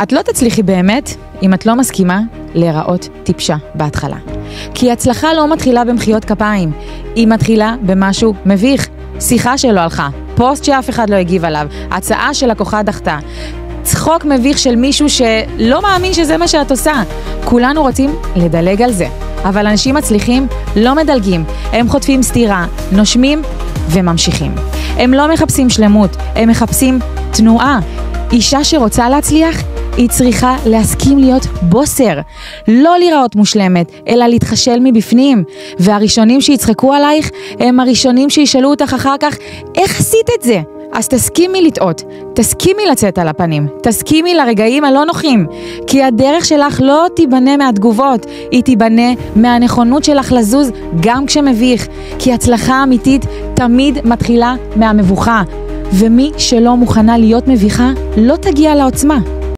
את לא תצליחי באמת אם את לא מסכימה להיראות טיפשה בהתחלה. כי הצלחה לא מתחילה במחיאות כפיים, היא מתחילה במשהו מביך. שיחה שלא הלכה, פוסט שאף אחד לא הגיב עליו, הצעה שלקוחה דחתה, צחוק מביך של מישהו שלא מאמין שזה מה שאת עושה. כולנו רוצים לדלג על זה, אבל אנשים מצליחים לא מדלגים, הם חוטפים סתירה, נושמים וממשיכים. הם לא מחפשים שלמות, הם מחפשים תנועה. אישה שרוצה להצליח, היא צריכה להסכים להיות בוסר, לא לראות מושלמת, אלא להתחשל מבפנים. והראשונים שיצחקו עלייך, הם הראשונים שישאלו אותך אחר כך, איך עשית את זה? אז תסכימי לטעות, תסכימי לצאת על הפנים, תסכימי לרגעים הלא נוחים, כי הדרך שלך לא תיבנה מהתגובות, היא תיבנה מהנכונות שלך לזוז גם כשמביך, כי הצלחה אמיתית תמיד מתחילה מהמבוכה, ומי שלא מוכנה להיות מביכה לא תגיע לעוצמה.